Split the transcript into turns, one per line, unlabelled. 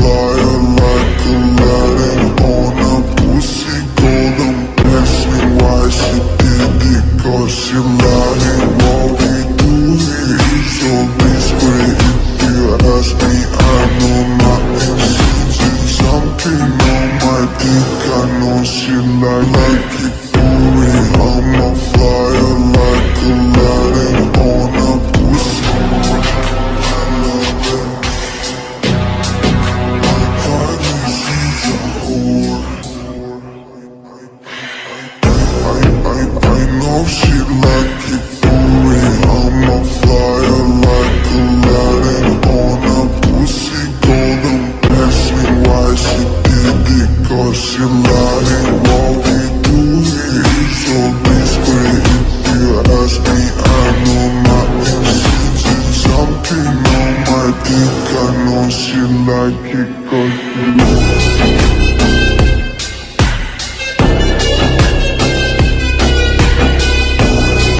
flyer like Aladdin on a pussy golden. Ask me why she did it, cause she lying. What we do here is so discreet. If you ask me, I know nothing. She's something on my dick, I know she like it for me. I'm a flyer like Aladdin on a pussy. I love it. My body, she's a whore. I know she like it for me. I'm a flyer like Aladdin on a pussy golden. Ask me why she did it, cause she lying. What we do here is so discreet. If you ask me, I know nothing. She's something on my dick, I know she like it, cause she